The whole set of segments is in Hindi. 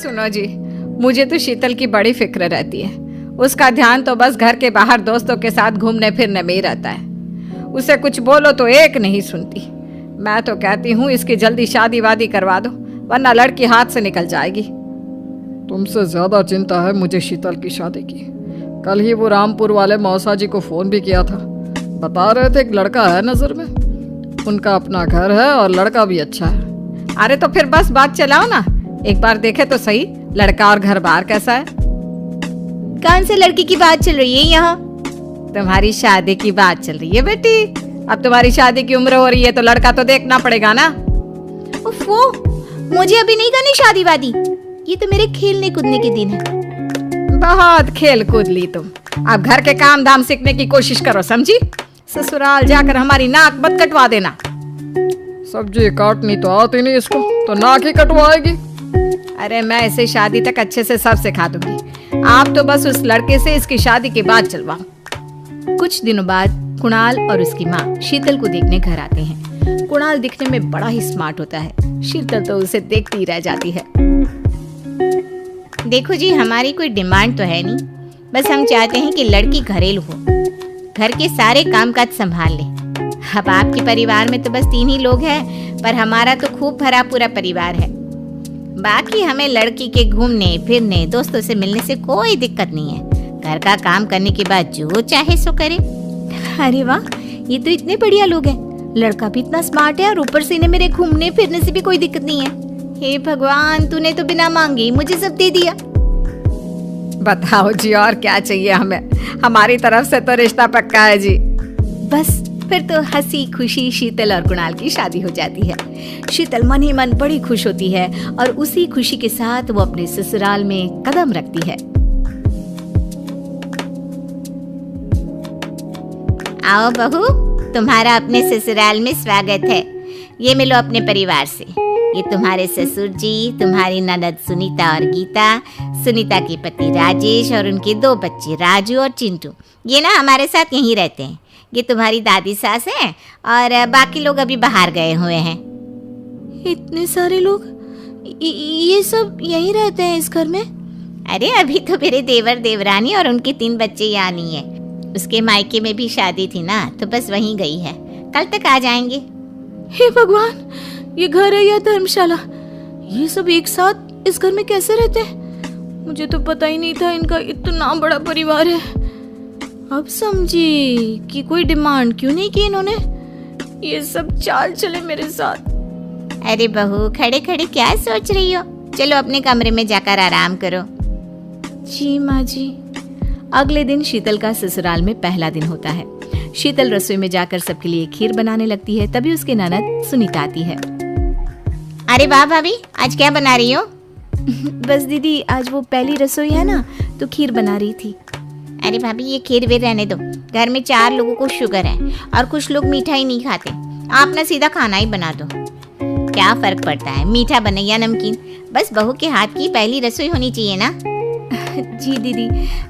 सुनो जी, मुझे तो शीतल की बड़ी फिक्र रहती है। उसका ध्यान तो बस घर के बाहर दोस्तों के साथ घूमने फिरने में ही रहता है। उसे कुछ बोलो तो एक नहीं सुनती। मैं तो कहती हूँ इसकी जल्दी शादी वादी करवा दो, वरना लड़की हाथ से निकल जाएगी। तुमसे ज्यादा चिंता है मुझे शीतल की शादी की। कल ही वो रामपुर वाले मौसा जी को फोन भी किया था। बता रहे थे एक लड़का है नजर में, उनका अपना घर है और लड़का भी अच्छा है। अरे तो फिर बस बात चलाओ ना, एक बार देखे तो सही लड़का और घर बार कैसा है। कौन से लड़की की बात चल रही है यहाँ? तुम्हारी शादी की बात चल रही है बेटी। अब तुम्हारी शादी की उम्र हो रही है तो लड़का तो देखना पड़ेगा ना। उफ़ो, मुझे अभी नहीं करनी शादी वादी। ये तो मेरे खेलने कूदने के दिन है। बहुत खेल कूद ली तुम, अब घर के काम धाम सीखने की कोशिश करो, समझी? ससुराल जाकर हमारी नाक मत कटवा देना। सब्जी काटनी तो आती नहीं इसको, तो नाक ही कटवाएगी। अरे मैं इसे शादी तक अच्छे से सब सिखा दूंगी। आप तो बस उस लड़के से इसकी शादी के बाद चलवाओ। कुछ दिनों बाद कुणाल और उसकी माँ शीतल को देखने घर आते हैं। कुणाल दिखने में बड़ा ही स्मार्ट होता है। शीतल तो उसे देखती ही रह जाती है। देखो जी, हमारी कोई डिमांड तो है नहीं, बस हम चाहते हैं कि लड़की घरेलू हो, घर के सारे कामकाज संभाल ले। अब आपके परिवार में तो बस 3 ही लोग हैं, पर हमारा तो खूब भरा पूरा परिवार है। बाकी हमें लड़की के घूमने फिरने, दोस्तों से मिलने से कोई दिक्कत नहीं है। घर का काम करने के बाद जो चाहे सो करे। अरे वाह, ये तो इतने बढ़िया लोग हैं। लड़का भी इतना स्मार्ट है और ऊपर से इन्हें मेरे घूमने फिरने से भी कोई दिक्कत नहीं है। हे भगवान, तूने तो बिना मांगे मुझे सब दे दिया। बताओ जी, और क्या चाहिए हमें? हमारी तरफ से तो रिश्ता पक्का है जी। बस फिर तो हंसी खुशी शीतल और कुणाल की शादी हो जाती है। शीतल मन ही मन बड़ी खुश होती है और उसी खुशी के साथ वो अपने ससुराल में कदम रखती है। आओ बहू, तुम्हारा अपने ससुराल में स्वागत है। ये मिलो अपने परिवार से। ये तुम्हारे ससुर जी, तुम्हारी ननद सुनीता और गीता, सुनीता के पति राजेश और उनके 2 बच्चे राजू और चिंटू। ये ना हमारे साथ यहीं रहते हैं। ये तुम्हारी दादी सास है और बाकी लोग अभी बाहर गए हुए हैं। इतने सारे लोग, ये सब यहीं रहते हैं इस घर में? अरे अभी तो मेरे देवर देवरानी और उनके 3 बच्चे यहाँ नहीं है। उसके मायके में भी शादी थी ना, तो बस वहीं गई है। कल तक आ जाएंगे। हे भगवान, ये घर है या धर्मशाला? ये सब एक साथ इस घर में कैसे रहते हैं? मुझे तो पता ही नहीं था इनका इतना बड़ा परिवार है। अब समझी कि कोई डिमांड क्यों नहीं की इन्होंने। ये सब चाल चले मेरे साथ। अरे बहू, खड़े खड़े क्या सोच रही हो? चलो अपने कमरे में जाकर आराम करो। जी माँ जी। अगले दिन शीतल का ससुराल में पहला दिन होता है। शीतल रसोई में जाकर सबके लिए खीर बनाने लगती है। तभी उसकी ननद सुनीता आती है। अरे वाह भाभी, आज क्या बना रही हो? बस दीदी, आज वो पहली रसोई है ना, तो खीर बना रही थी। अरे भाभी, ये खीर वे रहने दो। घर में 4 लोगों को शुगर है और कुछ लोग मीठा ही नहीं खाते। आप ना सीधा खाना ही बना दो। क्या फर्क पड़ता है, मीठा बने या नमकीन, बस बहू के हाथ की पहली रसोई होनी चाहिए ना। जी दीदी,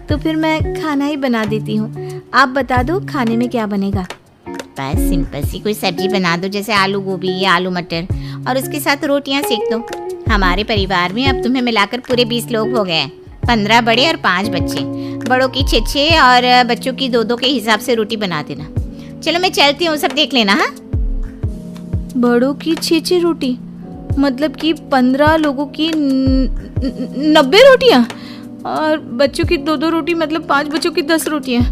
तो फिर मैं खाना ही बना देती हूँ। आप बता दो खाने में क्या बनेगा? बस सिंपल सी कोई सब्जी बना दो, जैसे आलू गोभी या आलू मटर, और उसके साथ रोटियां सेक दो। हमारे परिवार में अब तुम्हें मिलाकर पूरे 20 लोग हो गए हैं। 15 बड़े और 5 बच्चे। बड़ों की 6-6 और बच्चों की 2-2 के हिसाब से रोटी बना देना। चलो मैं चलती हूँ, सब देख लेना। हाँ, बड़ों की 6-6 रोटी मतलब कि 15 लोगों की 90 रोटियाँ, और बच्चों की 2-2 रोटी मतलब 5 बच्चों की 10 रोटियाँ।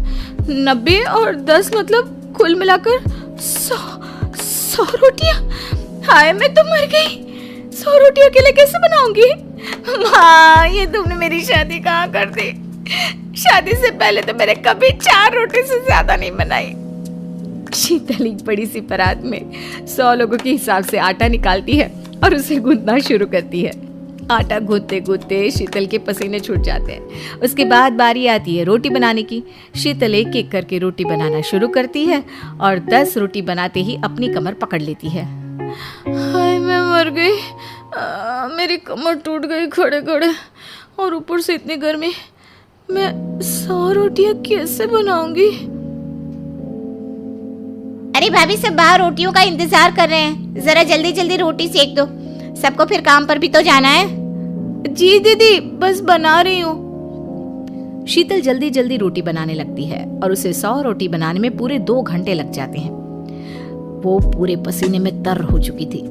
90 और 10 मतलब कुल मिलाकर 100 रोटियाँ। हाय, मैं तो मर गई। 100 रोटी अकेले कैसे बनाऊंगी? माँ, ये तुमने मेरी शादी कहाँ कर दी? शादी से पहले तो मैंने कभी 4 रोटी से ज्यादा नहीं बनाई। शीतल एक बड़ी सी परात में 100 लोगों के हिसाब से आटा निकालती है और उसे गूंथना शुरू करती है। आटा गूंथते गूंथते शीतल के पसीने छूट जाते हैं। उसके बाद बारी आती है रोटी बनाने की। शीतल एक एक करके रोटी बनाना शुरू करती है और 10 रोटी बनाते ही अपनी कमर पकड़ लेती है। हाय, मैं मर गई। मेरी कमर टूट गई खड़े खड़े, और ऊपर से इतनी गर्मी। मैं 100 रोटियां कैसे बनाऊंगी? अरे भाभी, सब बाहर रोटियों का इंतजार कर रहे हैं। जरा जल्दी जल्दी रोटी सेक दो, सबको फिर काम पर भी तो जाना है। जी दीदी, बस बना रही हूँ। शीतल जल्दी जल्दी रोटी बनाने लगती है और उसे 100 रोटी बनाने में पूरे 2 घंटे लग जाते हैं। वो पूरे पसीने में तर हो चुकी थी।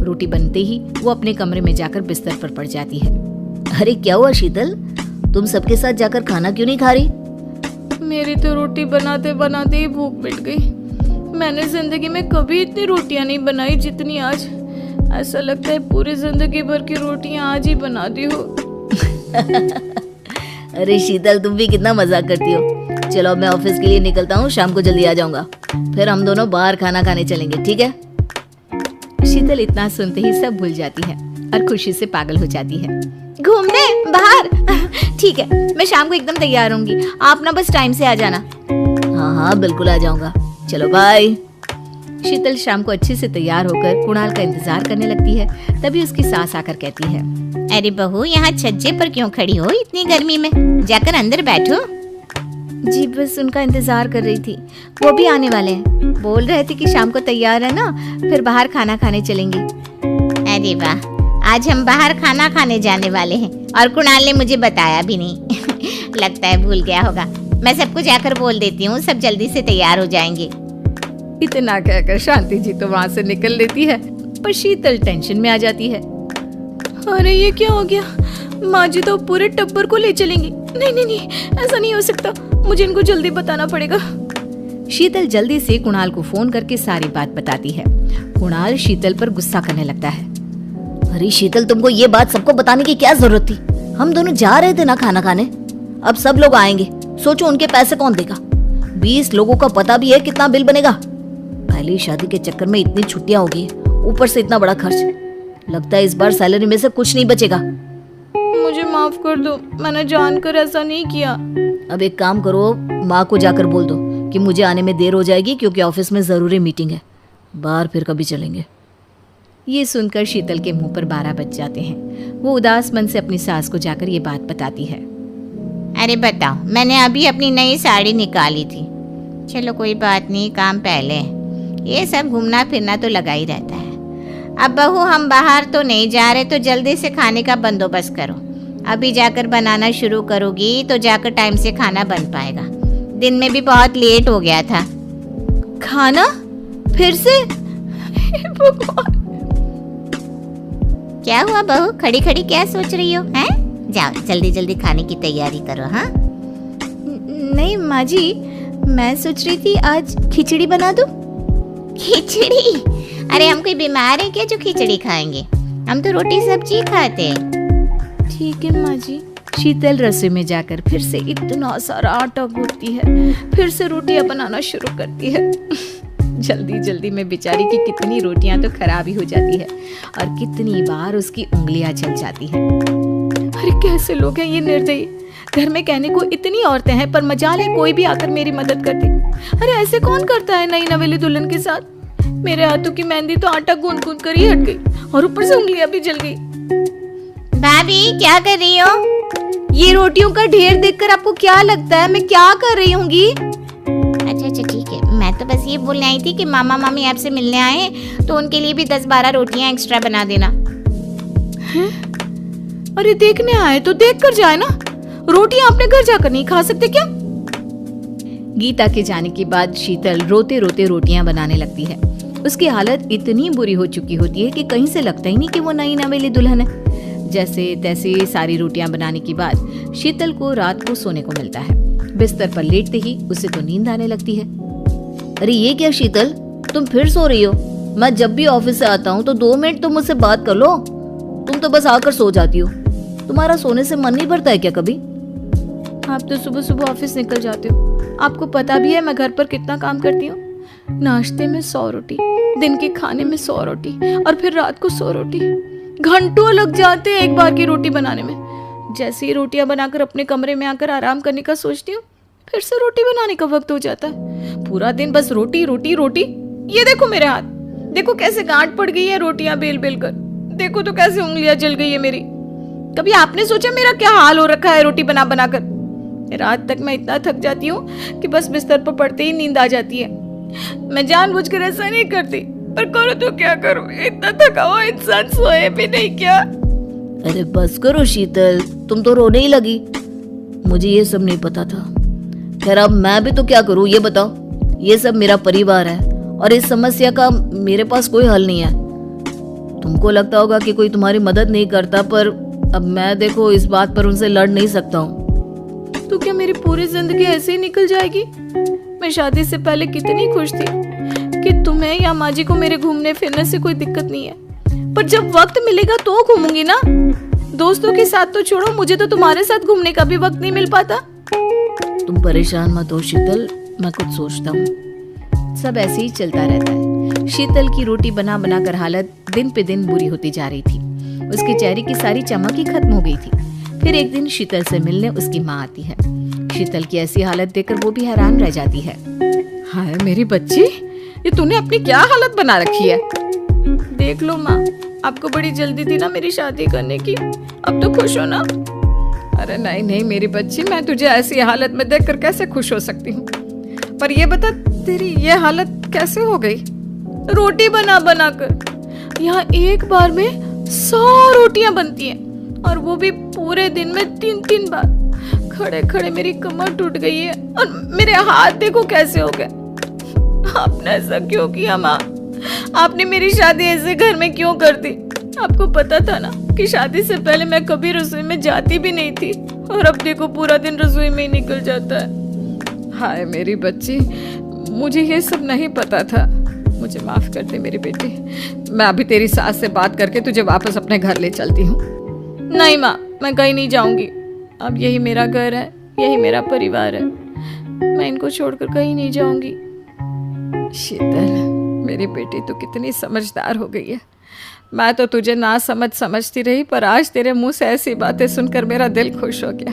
रोटी बनते ही वो अपने कमरे में जाकर बिस्तर पर पड़ जाती है। अरे क्या हुआ शीतल, तुम सबके साथ जाकर खाना क्यों नहीं खा रही? मेरी तो रोटी बनाते बनाते ही भूख मिट गई। मैंने जिंदगी में कभी इतनी रोटियां नहीं बनाई जितनी आज। ऐसा लगता है पूरी जिंदगी भर की रोटियां आज ही बना दी हो। अरे शीतल, तुम भी कितना मजाक करती हो। चलो मैं ऑफिस के लिए निकलता हूँ, शाम को जल्दी आ जाऊंगा, फिर हम दोनों बाहर खाना खाने चलेंगे, ठीक है? शीतल इतना सुनते ही सब भूल जाती है और खुशी से पागल हो जाती है। घूमने बाहर? ठीक है, मैं शाम को एकदम तैयार होंगी, आप ना बस टाइम से आ जाना। हाँ हाँ बिल्कुल आ जाऊंगा, चलो बाय। शीतल शाम को अच्छे से तैयार होकर कुणाल का इंतजार करने लगती है। तभी उसकी सास आकर कहती है, अरे बहू, यहाँ छज्जे पर क्यों खड़ी हो इतनी गर्मी में? जाकर अंदर बैठो। जी बस उनका इंतजार कर रही थी, वो भी आने वाले हैं। बोल रहे थे कि शाम को तैयार है ना, फिर बाहर खाना खाने चलेंगे। अरे वाह, आज हम बाहर खाना खाने जाने वाले हैं और कुणाल ने मुझे बताया भी नहीं। लगता है भूल गया होगा। मैं सबको जाकर बोल देती हूँ, सब जल्दी से तैयार हो जाएंगे। इतना कहकर शांति जी तो वहाँ से निकल लेती है। पर शीतल टेंशन में आ जाती है। अरे ये क्या हो गया, माँ जी तो पूरे टब्बर को ले चलेंगी। नहीं नहीं नहीं, ऐसा नहीं हो सकता, मुझे इनको जल्दी बताना पड़ेगा। शीतल जल्दी से कुणाल को फोन करके सारी बात बताती है। कुणाल शीतल पर गुस्सा करने लगता है। अरे शीतल, तुमको ये बात सबको बताने की क्या जरूरत थी? हम दोनों जा रहे थे ना खाना खाने, अब सब लोग आएंगे, सोचो उनके पैसे कौन देगा? 20 लोगों का पता भी है कितना बिल बनेगा। पहली शादी के चक्कर में इतनी छुट्टियां होगी, ऊपर से इतना बड़ा खर्च। लगता है इस बार सैलरी में से कुछ नहीं बचेगा। मुझे माफ कर दो, मैंने जानकर ऐसा नहीं किया। अब एक काम करो, माँ को जाकर बोल दो कि मुझे आने में देर हो जाएगी क्योंकि ऑफिस में जरूरी मीटिंग है, बाहर फिर कभी चलेंगे। ये सुनकर शीतल के मुंह पर 12 बज जाते हैं। वो उदास मन से अपनी सास को जाकर ये बात बताती है। अरे बताओ, मैंने अभी अपनी नई साड़ी निकाली थी। चलो कोई बात नहीं, काम पहले, ये सब घूमना फिरना तो लगा ही रहता है। अब बहू, हम बाहर तो नहीं जा रहे, तो जल्दी से खाने का बंदोबस्त करो। अभी जाकर बनाना शुरू करोगी तो जाकर टाइम से खाना बन पाएगा। दिन में भी बहुत लेट हो गया था। खाना फिर से? क्या हुआ बहू, खड़ी खड़ी क्या सोच रही हो? हैं? जाओ जल्दी जल्दी खाने की तैयारी करो। हाँ नहीं माँ जी, मैं सोच रही थी आज खिचड़ी बना दूं। खिचड़ी? अरे हम कोई बीमार है क्या जो खिचड़ी खाएंगे? हम तो रोटी सब्जी खाते हैं। ठीक है माँ जी। शीतल रसोई में जाकर फिर से इतना सारा आटा गूंथती है, फिर से रोटियां बनाना शुरू करती है। जल्दी जल्दी में बेचारी की कितनी रोटियां तो खराब ही हो जाती है और कितनी बार उसकी उंगलियां जल जाती है। अरे कैसे लोग हैं ये निर्दयी। घर में कहने को इतनी औरतें हैं, पर मजाल है कोई भी आकर मेरी मदद कर दे। अरे ऐसे कौन करता है नई नवेली दुल्हन के साथ? मेरे हाथों की मेहंदी तो आटा गूंद गूंद कर ही हट गई और ऊपर से उंगलियां भी जल गई। भाभी क्या कर रही हो? ये रोटियों का ढेर देखकर आपको क्या लगता है मैं क्या कर रही होंगी? अच्छा अच्छा ठीक है, मैं तो बस ये बोलने आई थी कि मामा मामी आपसे मिलने आए हैं तो उनके लिए भी 10-12 रोटियां एक्स्ट्रा बना देना। हैं? अरे देखने आए तो देख कर जाए ना, रोटियां अपने घर जाकर नहीं खा सकते क्या? गीता के जाने के बाद शीतल रोते रोते रोटियां बनाने लगती है। उसकी हालत इतनी बुरी हो चुकी होती है कि कहीं से लगता ही नहीं कि वो नई नवेली दुल्हन है। जैसे तैसे सारी रोटियां बनाने के बाद शीतल को रात को सोने को मिलता है। बिस्तर पर लेटते ही उसे तो नींद आने लगती है। अरे ये क्या शीतल, तुम फिर सो रही हो? मैं जब भी ऑफिस से आता हूँ तो 2 मिनट तो मुझसे बात कर लो, तुम तो बस आकर सो जाती हो। तुम्हारा सोने से मन नहीं भरता है क्या कभी? आप तो सुबह सुबह ऑफिस निकल जाते हो, आपको पता भी है मैं घर पर कितना काम करती हूँ। नाश्ते में 100 रोटी, दिन के खाने में 100 रोटी और फिर रात को 100 रोटी। घंटों लग जाते हैं एक बार की रोटी बनाने में। जैसे ही रोटियां बनाकर अपने कमरे में आकर आराम करने का सोचती हूँ, फिर से रोटी बनाने का वक्त हो जाता है। पूरा दिन बस रोटी रोटी रोटी। ये देखो मेरे हाथ, देखो कैसे गांठ पड़ गई है रोटियां बेल बेल कर। देखो तो कैसे उंगलियां जल गई है मेरी। कभी आपने सोचा मेरा क्या हाल हो रखा है रोटी बना बना कर? रात तक मैं इतना थक जाती हूँ कि बस बिस्तर पर पड़ते ही नींद आ जाती है। मैं जानबूझकर ऐसा नहीं करती, पर करो तो क्या करूं, इतना थका हुआ इंसान सोए भी नहीं क्या? अरे बस करो शीतल, तुम तो रोने ही लगी। मुझे ये सब नहीं पता था। खैर अब मैं भी तो क्या करूं ये बताओ। ये सब मेरा परिवार है और इस समस्या का मेरे पास कोई हल नहीं है। तुमको लगता होगा कि कोई तुम्हारी मदद नहीं करता, पर अब मैं देखो इस बात पर उनसे लड़ नहीं सकता हूँ। तो क्या मेरी पूरी जिंदगी ऐसे ही निकल जाएगी? मैं शादी से पहले कितनी खुश थी कि तुम्हें या माँ जी को मेरे घूमने फिरने से कोई दिक्कत नहीं है, पर जब वक्त मिलेगा तो घूमूंगी ना। दोस्तों के साथ तो छोड़ो, मुझे तो तुम्हारे साथ घूमने का भी वक्त नहीं मिल पाता। तुम परेशान मत हो शीतल, मैं कुछ सोचता हूँ। सब ऐसे ही चलता रहता है। शीतल की रोटी बना बना कर हालत दिन पे दिन बुरी होती जा रही थी। उसके चेहरे की सारी चमक ही खत्म हो गई थी। फिर एक दिन शीतल से मिलने उसकी माँ आती है। शीतल की ऐसी हालत देखकर वो भी हैरान रह जाती है। हाय मेरी बच्ची, ये तूने अपनी क्या हालत बना रखी है? देख लो माँ, आपको बड़ी जल्दी थी ना मेरी शादी करने की, अब तो खुश हो ना? अरे नहीं नहीं मेरी बच्ची, मैं तुझे ऐसी हालत में देखकर कैसे खुश हो सकती हूँ? पर ये बता, तेरी ये हालत कैसे हो गई? रोटी बना बना कर। यहाँ एक बार में 100 रोटियां बनती हैं, और वो भी पूरे दिन में 3-3 बार। खड़े खड़े मेरी कमर टूट गई है और मेरे हाथ देखो कैसे हो गए। आपने ऐसा क्यों किया माँ? आपने मेरी शादी ऐसे घर में क्यों कर दी? आपको पता था ना कि शादी से पहले मैं कभी रसोई में जाती भी नहीं थी, और अब देखो पूरा दिन रसोई में ही निकल जाता है। हाय मेरी बच्ची, मुझे ये सब नहीं पता था। मुझे माफ कर दे मेरी बेटी। मैं अभी तेरी सास से बात करके तुझे वापस अपने घर ले चलती हूँ। नहीं माँ, मैं कहीं नहीं जाऊंगी। अब यही मेरा घर है, यही मेरा परिवार है। मैं इनको छोड़कर कहीं नहीं जाऊंगी। शीतल मेरी बेटी, तू कितनी समझदार हो गई है। मैं तो तुझे ना समझती रही, पर आज तेरे मुंह से ऐसी बातें सुनकर मेरा दिल खुश हो गया।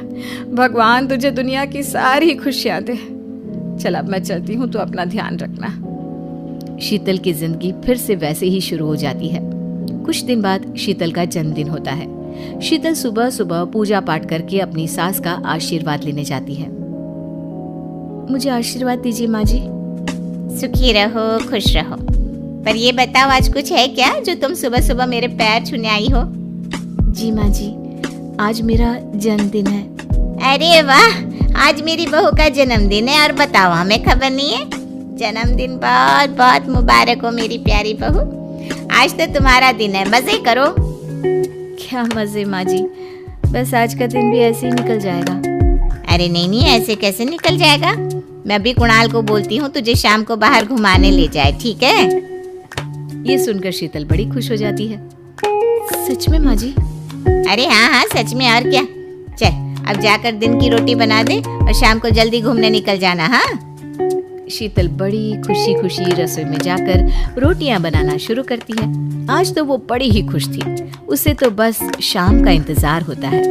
भगवान तुझे दुनिया की सारी खुशियां दे। चल अब मैं चलती हूँ, तू अपना ध्यान रखना। शीतल की जिंदगी फिर से वैसे ही शुरू हो जाती है। कुछ दिन बाद शीतल का जन्मदिन होता है। शीतल सुबह सुबह पूजा पाठ करके अपनी सास का आशीर्वाद लेने जाती है। मुझे आशीर्वाद दीजिए माँ जी। सुखी रहो, खुश रहो। पर ये बताओ, आज कुछ है क्या जो तुम सुबह सुबह मेरे पैर छूने आई हो? जी माँ जी, आज मेरा जन्मदिन है। अरे वाह, आज मेरी बहू का जन्मदिन है और बताओ हमें खबर नहीं है? जन्मदिन बहुत बहुत मुबारक हो मेरी प्यारी बहू। आज तो तुम्हारा दिन है, मजे करो। क्या मजे माँ जी, बस आज का दिन भी ऐसे ही निकल जाएगा। अरे नहीं, ऐसे कैसे निकल जाएगा? मैं अभी कुणाल को बोलती हूँ तुझे शाम को बाहर घुमाने ले जाए, ठीक है? ये सुनकर शीतल बड़ी खुश हो जाती है। सच में माँ जी? अरे हाँ, सच में, और क्या। चल अब जाकर दिन की रोटी बना दे और शाम को जल्दी घूमने निकल जाना। हाँ, शीतल बड़ी खुशी खुशी रसोई में जाकर रोटियां बनाना शुरू करती है। आज तो वो बड़ी ही खुश थी। उसे तो बस शाम का इंतजार होता है।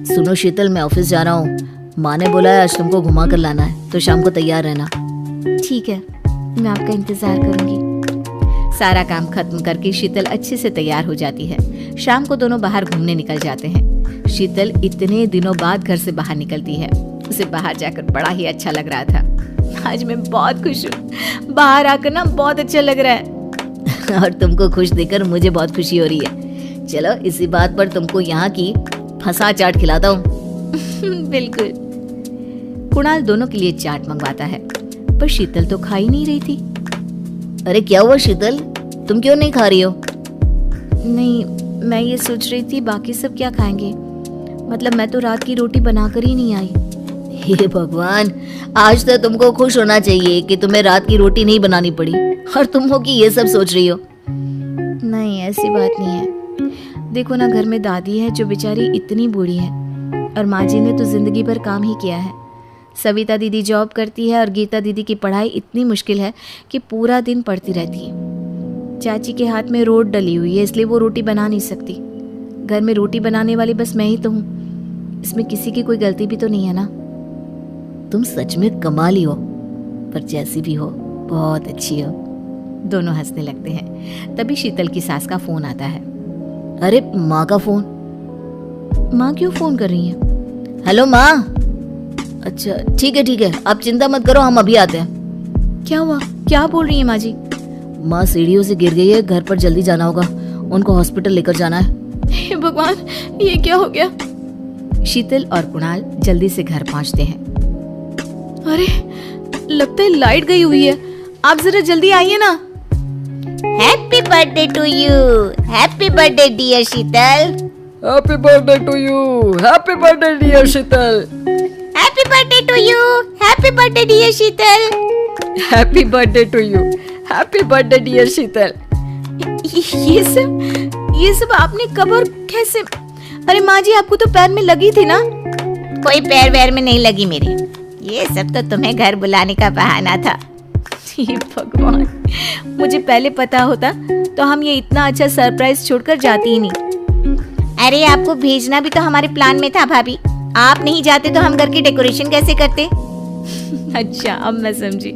सुनो शीतल, मैं ऑफिस जा रहा हूँ। माँ ने बोला है आज तुमको घुमा कर लाना है, तो शाम को तैयार रहना। ठीक है, मैं आपका इंतजार करूंगी। सारा काम खत्म करके शीतल अच्छे से तैयार हो जाती है। शाम को दोनों बाहर घूमने निकल जाते हैं। शीतल इतने दिनों बाद घर से बाहर निकलती है। उसे बाहर जाकर बड़ा ही अच्छा लग रहा था। आज मैं बहुत खुश हूँ, बाहर आकर ना बहुत अच्छा लग रहा है। और तुमको खुश देखकर मुझे बहुत खुशी हो रही है। चलो इसी बात पर तुमको यहाँ की फंसा चाट खिलाता हूँ। बिल्कुल। कुणाल दोनों के लिए चाट मंगवाता है, पर शीतल तो खा ही नहीं रही थी। अरे क्या हुआ शीतल, तुम क्यों नहीं खा रही हो? नहीं, मैं ये सोच रही थी बाकी सब क्या खाएंगे। मतलब मैं तो रात की रोटी बनाकर ही नहीं आई। हे भगवान, आज तो तुमको खुश होना चाहिए कि तुम्हें रात की रोटी नहीं बनानी पड़ी, और तुम हो कि ये सब सोच रही हो। नहीं, ऐसी बात नहीं है। देखो ना, घर में दादी है जो बेचारी इतनी बूढ़ी है, और माँ जी ने तो जिंदगी भर काम ही किया है। सविता दीदी जॉब करती है और गीता दीदी की पढ़ाई इतनी मुश्किल है कि पूरा दिन पढ़ती रहती है। चाची के हाथ में रोट डली हुई है, इसलिए वो रोटी बना नहीं सकती। घर में रोटी बनाने वाली बस मैं ही तो हूँ। इसमें किसी की कोई गलती भी तो नहीं है ना। तुम सच में कमाली हो, पर जैसी भी हो बहुत अच्छी हो। दोनों हंसने लगते हैं। तभी शीतल की सास का फोन आता है। अरे माँ का फोन? माँ क्यों फोन कर रही है? हेलो माँ। अच्छा ठीक है, आप चिंता मत करो, हम अभी आते हैं। क्या हुआ? क्या बोल रही है माँ जी? माँ सीढ़ियों से गिर गई है, घर पर जल्दी जाना होगा, उनको हॉस्पिटल लेकर जाना है। हे भगवान, ये क्या हो गया? शीतल और कुणाल जल्दी से घर पहुंचते हैं। अरे, लगता है लाइट गई हुई है। आप जरा जल्दी आइए ना। Happy birthday to you. Happy birthday dear Sheetal. Happy birthday to you. Happy birthday dear Sheetal. Happy birthday to you. Happy birthday dear Sheetal. Happy birthday to you. Happy birthday dear Sheetal. ये सब आपने कब और कैसे? अरे माँ जी, आपको तो पैर में लगी थी ना? कोई पैर वैर में नहीं लगी मेरे। ये सब तो तुम्हें घर बुलाने का बहाना था। हे भगवान, मुझे पहले पता होता तो हम ये इतना अच्छा सरप्राइज छोड़कर जाती ही नहीं। अरे आपको भेजना भी तो हमारे प्लान में था भाभी। आप नहीं जाते तो हम घर की डेकोरेशन कैसे करते? अच्छा, अब मैं समझी।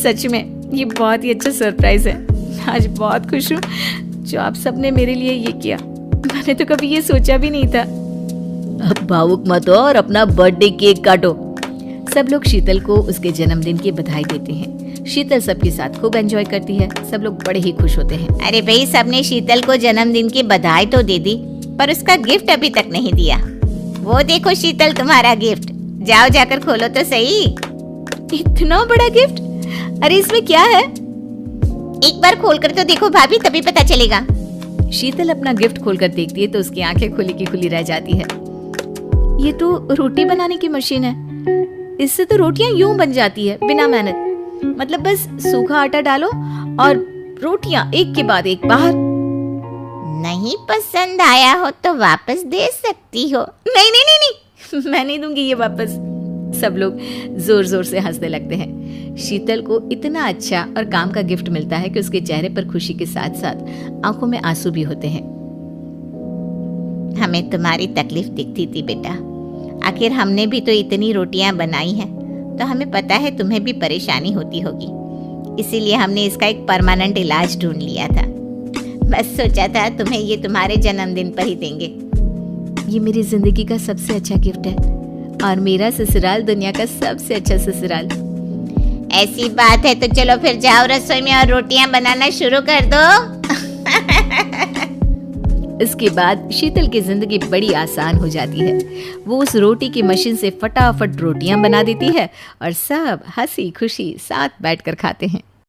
सच में ये बहुत ही अच्छा सरप्राइज है। आज बहुत खुश हूँ जो आप सबने मेरे लिए ये किया। मैंने तो कभी ये सोचा भी नहीं था। अब भावुक मत हो और अपना बर्थडे केक काटो। सब लोग शीतल को उसके जन्मदिन की बधाई देते हैं। शीतल सबके साथ खूब एंजॉय करती है। सब लोग बड़े ही खुश होते हैं। अरे भाई, सबने शीतल को जन्मदिन की बधाई तो दे दी, पर उसका गिफ्ट अभी तक नहीं दिया। वो देखो शीतल, तुम्हारा गिफ्ट। जाओ जाकर खोलो तो सही। इतना बड़ा गिफ्ट? अरे इसमें क्या है? एक बार खोलकर तो देखो भाभी, तभी पता चलेगा। शीतल अपना गिफ्ट खोलकर देखती है तो उसकी आंखें खुली की खुली रह जाती है। ये तो रोटी बनाने की मशीन है। इससे तो रोटियां यूं बन जाती है बिना मेहनत। मतलब बस सूखा आटा डालो और रोटियां एक के बाद एक बाहर। नहीं पसंद आया हो तो वापस दे सकती हो। नहीं नहीं नहीं नहीं, मैं नहीं दूंगी ये वापस। सब लोग जोर जोर से हंसने लगते हैं। शीतल को इतना अच्छा और काम का गिफ्ट मिलता है कि उसके चेहरे पर खुशी के साथ साथ आंखों में आंसू भी होते हैं। हमें तुम्हारी तकलीफ दिखती थी बेटा। आखिर हमने भी तो इतनी रोटियां बनाई हैं, तो हमें पता है तुम्हें भी परेशानी होती होगी। इसीलिए हमने इसका एक परमानेंट इलाज ढूंढ लिया था। बस सोचा था तुम्हें ये तुम्हारे जन्मदिन पर ही देंगे। ये मेरी जिंदगी का सबसे अच्छा गिफ्ट है और मेरा ससुराल दुनिया का सबसे अच्छा ससुराल। ऐसी बात है तो चलो फिर जाओ रसोई में और रोटियां बनाना शुरू कर दो। इसके बाद शीतल की जिंदगी बड़ी आसान हो जाती है। वो उस रोटी की मशीन से फटाफट रोटियां बना देती है और सब हंसी खुशी साथ बैठकर खाते हैं।